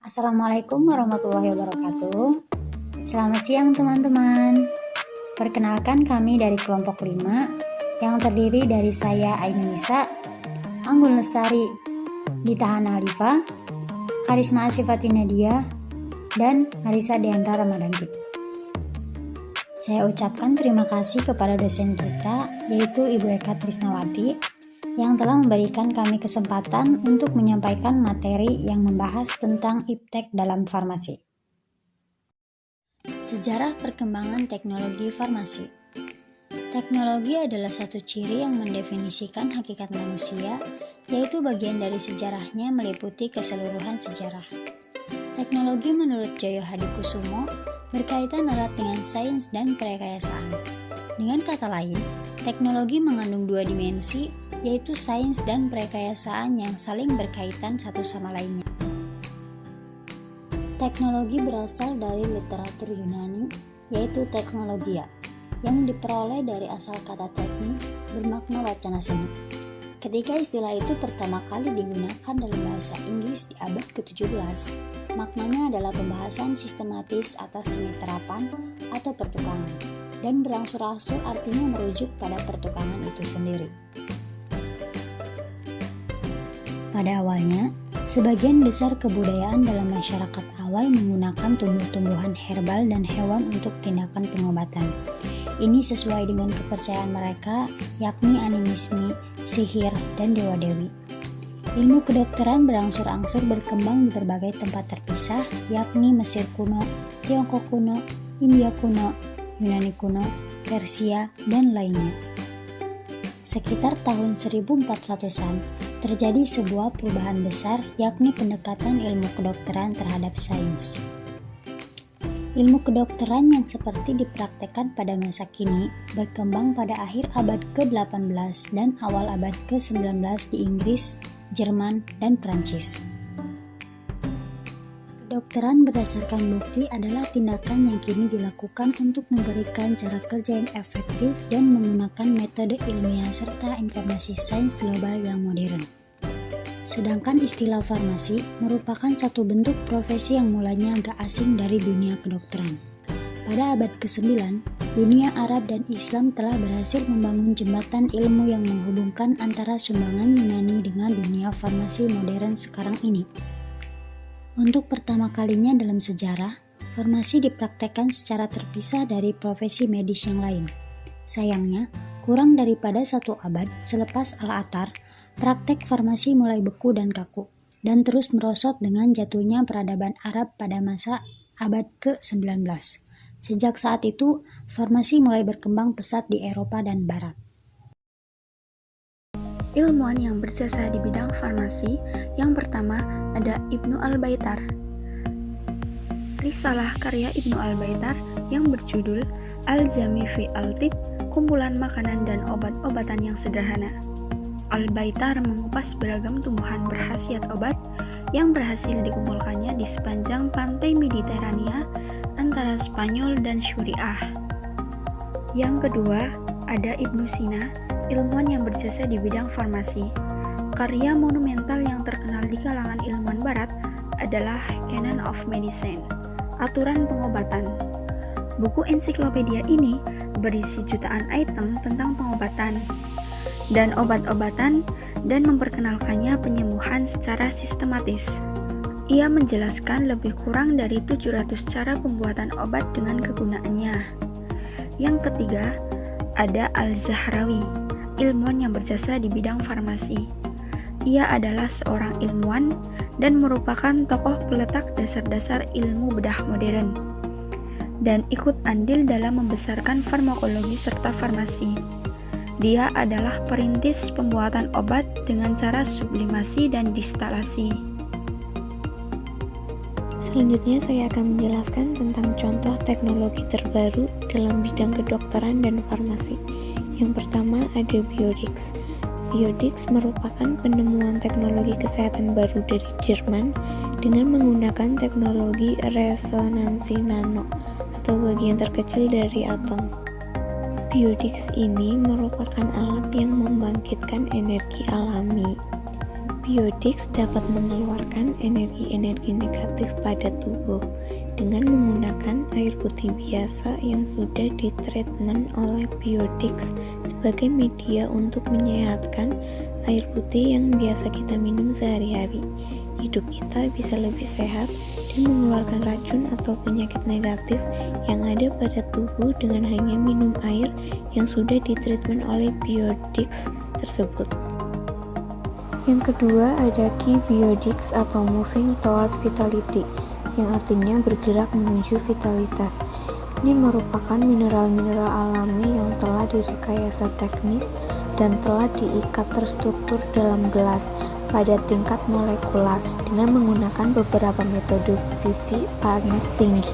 Assalamualaikum warahmatullahi wabarakatuh. Selamat siang teman-teman. Perkenalkan kami dari kelompok 5 yang terdiri dari saya Ainunisa, Anggun Lestari, Dita Hana Alifa, Karisma Asifati Nadia, dan Marisa Deandra Ramadanti. Saya ucapkan terima kasih kepada dosen kita, yaitu Ibu Eka Trisnawati, yang telah memberikan kami kesempatan untuk menyampaikan materi yang membahas tentang iptek dalam farmasi. Sejarah perkembangan teknologi farmasi. Teknologi adalah satu ciri yang mendefinisikan hakikat manusia, yaitu bagian dari sejarahnya meliputi keseluruhan sejarah. Teknologi menurut Joyo Hadikusumo berkaitan erat dengan sains dan perekayasaan. Dengan kata lain, teknologi mengandung dua dimensi, yaitu sains dan perekayasaan yang saling berkaitan satu sama lainnya. Teknologi berasal dari literatur Yunani, yaitu teknologia, yang diperoleh dari asal kata teknik bermakna wacana seni. Ketika istilah itu pertama kali digunakan dalam bahasa Inggris di abad ke-17, maknanya adalah pembahasan sistematis atas seni terapan atau pertukangan, dan berangsur-angsur artinya merujuk pada pertukangan itu sendiri. Pada awalnya, sebagian besar kebudayaan dalam masyarakat awal menggunakan tumbuh-tumbuhan herbal dan hewan untuk tindakan pengobatan. Ini sesuai dengan kepercayaan mereka, yakni animisme, sihir, dan dewa-dewi. Ilmu kedokteran berangsur-angsur berkembang di berbagai tempat terpisah, yakni Mesir kuno, Tiongkok kuno, India kuno, Yunani kuno, Persia, dan lainnya. Sekitar tahun 1400-an, terjadi sebuah perubahan besar, yakni pendekatan ilmu kedokteran terhadap sains. Ilmu kedokteran yang seperti dipraktekkan pada masa kini berkembang pada akhir abad ke-18 dan awal abad ke-19 di Inggris, Jerman, dan Prancis. Kedokteran berdasarkan bukti adalah tindakan yang kini dilakukan untuk memberikan cara kerja yang efektif dan menggunakan metode ilmiah serta informasi sains global yang modern. Sedangkan istilah farmasi merupakan satu bentuk profesi yang mulanya agak asing dari dunia kedokteran. Pada abad ke-9, dunia Arab dan Islam telah berhasil membangun jembatan ilmu yang menghubungkan antara sumbangan Yunani dengan dunia farmasi modern sekarang ini. Untuk pertama kalinya dalam sejarah, farmasi dipraktekkan secara terpisah dari profesi medis yang lain. Sayangnya, kurang daripada satu abad selepas Al-Athar, praktek farmasi mulai beku dan kaku, dan terus merosot dengan jatuhnya peradaban Arab pada masa abad ke-19. Sejak saat itu, farmasi mulai berkembang pesat di Eropa dan Barat. Ilmuwan yang berjasa di bidang farmasi, yang pertama ada Ibnu Al-Baitar. Risalah karya Ibnu Al-Baitar yang berjudul Al-Jami fi Al-Tib, kumpulan makanan dan obat-obatan yang sederhana. Al-Baitar mengupas beragam tumbuhan berkhasiat obat yang berhasil dikumpulkannya di sepanjang pantai Mediterania antara Spanyol dan Syuriah. Yang kedua, ada Ibnu Sina, ilmuwan yang berjasa di bidang farmasi. Karya monumental yang terkenal di kalangan ilmuwan barat adalah Canon of Medicine, aturan pengobatan. Buku ensiklopedia ini berisi jutaan item tentang pengobatan dan obat-obatan dan memperkenalkannya penyembuhan secara sistematis. Ia menjelaskan lebih kurang dari 700 cara pembuatan obat dengan kegunaannya. Yang ketiga, ada Al-Zahrawi, ilmuwan yang berjasa di bidang farmasi. Ia adalah seorang ilmuwan dan merupakan tokoh peletak dasar-dasar ilmu bedah modern, dan ikut andil dalam membesarkan farmakologi serta farmasi. Dia adalah perintis pembuatan obat dengan cara sublimasi dan distilasi. Selanjutnya saya akan menjelaskan tentang contoh teknologi terbaru dalam bidang kedokteran dan farmasi. Yang pertama ada Biodix. Biodix merupakan penemuan teknologi kesehatan baru dari Jerman dengan menggunakan teknologi resonansi nano atau bagian terkecil dari atom. Biodix ini merupakan alat yang membangkitkan energi alami. Biodix dapat mengeluarkan energi-energi negatif pada tubuh dengan menggunakan air putih biasa yang sudah ditreatment oleh Biodix sebagai media untuk menyehatkan air putih yang biasa kita minum sehari-hari. Hidup kita bisa lebih sehat dan mengeluarkan racun atau penyakit negatif yang ada pada tubuh dengan hanya minum air yang sudah ditreatment oleh Biodix tersebut. Yang kedua ada Ki Biodix atau Moving Toward Vitality, yang artinya bergerak menuju vitalitas. Ini merupakan mineral-mineral alami yang telah direkayasa teknis dan telah diikat terstruktur dalam gelas pada tingkat molekular dengan menggunakan beberapa metode fusi panas tinggi.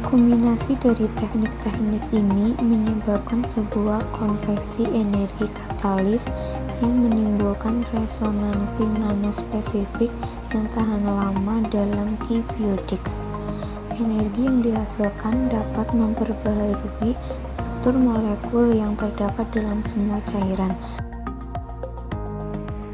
Kombinasi dari teknik-teknik ini menyebabkan sebuah konveksi energi katalis yang menimbulkan resonansi nanospesifik yang tahan lama dalam Ki Biodix. Energi yang dihasilkan dapat memperbaharui struktur molekul yang terdapat dalam semua cairan.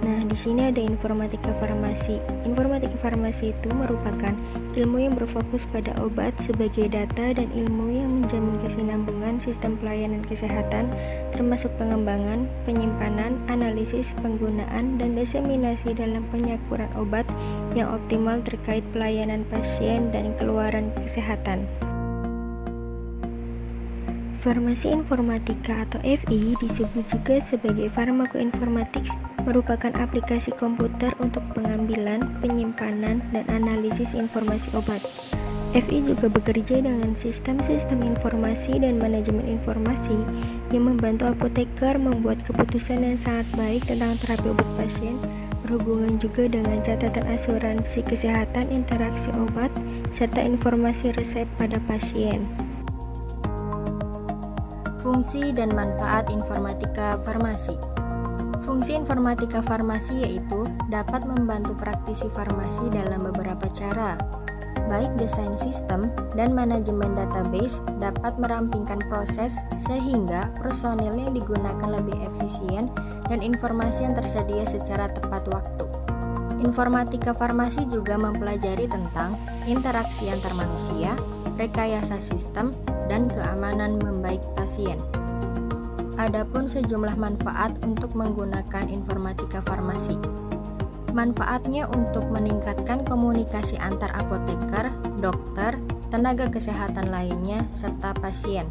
Nah, di sini ada informatika farmasi. Informatika farmasi itu merupakan ilmu yang berfokus pada obat sebagai data dan ilmu yang menjamin kesinambungan sistem pelayanan kesehatan, termasuk pengembangan, penyimpanan, analisis, penggunaan, dan diseminasi dalam penyakuran obat yang optimal terkait pelayanan pasien dan keluaran kesehatan. Farmasi informatika atau FI disebut juga sebagai farmakoinformatics, merupakan aplikasi komputer untuk pengambilan, penyimpanan, dan analisis informasi obat. FI juga bekerja dengan sistem-sistem informasi dan manajemen informasi yang membantu apoteker membuat keputusan yang sangat baik tentang terapi obat pasien, berhubungan juga dengan catatan asuransi kesehatan interaksi obat, serta informasi resep pada pasien. Fungsi dan manfaat informatika farmasi. Fungsi informatika farmasi yaitu dapat membantu praktisi farmasi dalam beberapa cara. Baik desain sistem dan manajemen database dapat merampingkan proses sehingga personil yang digunakan lebih efisien dan informasi yang tersedia secara tepat waktu. Informatika farmasi juga mempelajari tentang interaksi antar manusia, rekayasa sistem, dan keamanan membaik pasien. Adapun sejumlah manfaat untuk menggunakan informatika farmasi. Manfaatnya untuk meningkatkan komunikasi antar apoteker, dokter, tenaga kesehatan lainnya, serta pasien.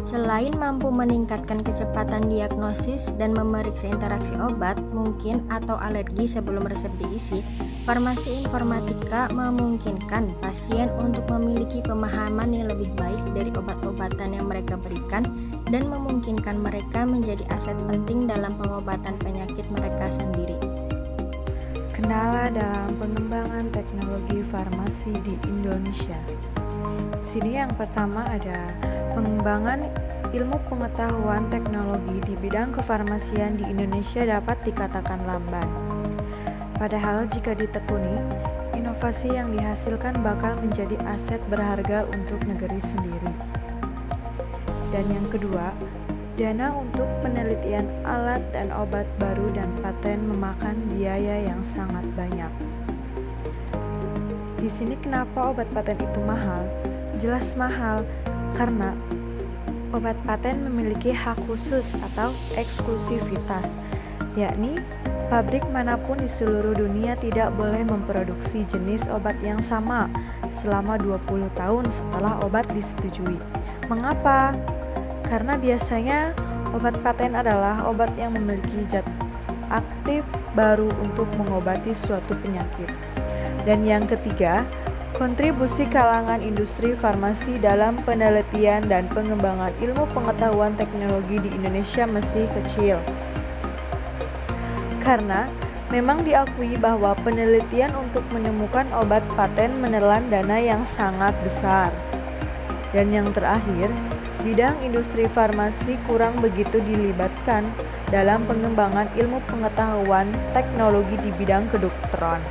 Selain mampu meningkatkan kecepatan diagnosis dan memeriksa interaksi obat mungkin atau alergi sebelum resep diisi, farmasi informatika memungkinkan pasien untuk memiliki pemahaman yang lebih baik dari obat-obatan yang mereka berikan dan memungkinkan mereka menjadi aset penting dalam pengobatan penyakit mereka sendiri. Kendala dalam pengembangan teknologi farmasi di Indonesia. Di sini yang pertama ada pengembangan ilmu pengetahuan teknologi di bidang kefarmasian di Indonesia dapat dikatakan lamban. Padahal jika ditekuni, inovasi yang dihasilkan bakal menjadi aset berharga untuk negeri sendiri. Dan yang kedua, dana untuk penelitian alat dan obat baru dan paten memakan biaya yang sangat banyak. Di sini kenapa obat paten itu mahal? Jelas mahal, karena obat paten memiliki hak khusus atau eksklusivitas, yakni pabrik manapun di seluruh dunia tidak boleh memproduksi jenis obat yang sama selama 20 tahun setelah obat disetujui. Mengapa? Karena biasanya obat paten adalah obat yang memiliki zat aktif baru untuk mengobati suatu penyakit. Dan yang ketiga, kontribusi kalangan industri farmasi dalam penelitian dan pengembangan ilmu pengetahuan teknologi di Indonesia masih kecil. Karena memang diakui bahwa penelitian untuk menemukan obat paten menelan dana yang sangat besar. Dan yang terakhir, bidang industri farmasi kurang begitu dilibatkan dalam pengembangan ilmu pengetahuan teknologi di bidang kedokteran.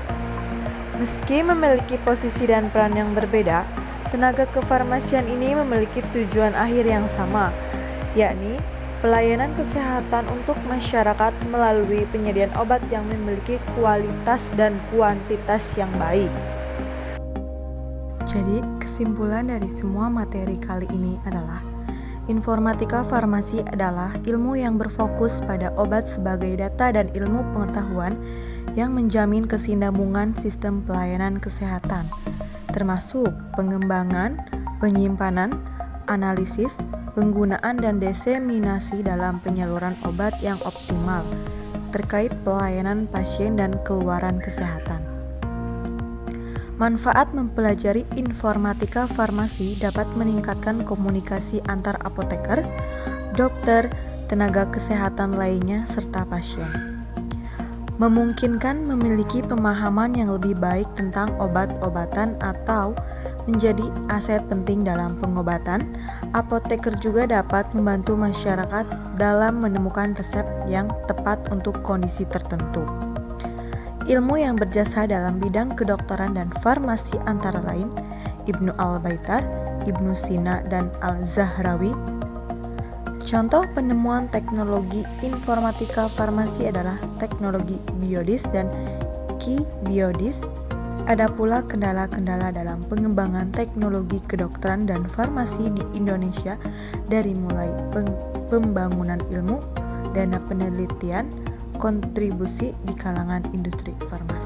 Meski memiliki posisi dan peran yang berbeda, tenaga kefarmasian ini memiliki tujuan akhir yang sama, yakni pelayanan kesehatan untuk masyarakat melalui penyediaan obat yang memiliki kualitas dan kuantitas yang baik. Jadi, kesimpulan dari semua materi kali ini adalah informatika farmasi adalah ilmu yang berfokus pada obat sebagai data dan ilmu pengetahuan yang menjamin kesinambungan sistem pelayanan kesehatan, termasuk pengembangan, penyimpanan, analisis, penggunaan dan diseminasi dalam penyaluran obat yang optimal terkait pelayanan pasien dan keluaran kesehatan. Manfaat mempelajari informatika farmasi dapat meningkatkan komunikasi antar apoteker, dokter, tenaga kesehatan lainnya, serta pasien. Memungkinkan memiliki pemahaman yang lebih baik tentang obat-obatan atau menjadi aset penting dalam pengobatan. Apoteker juga dapat membantu masyarakat dalam menemukan resep yang tepat untuk kondisi tertentu. Ilmu yang berjasa dalam bidang kedokteran dan farmasi antara lain Ibnu Al-Baitar, Ibnu Sina, dan Al-Zahrawi. Contoh penemuan teknologi informatika farmasi adalah teknologi biodis dan Q-biodis. Ada pula kendala-kendala dalam pengembangan teknologi kedokteran dan farmasi di Indonesia dari mulai pembangunan ilmu, dana penelitian, kontribusi di kalangan industri farmasi.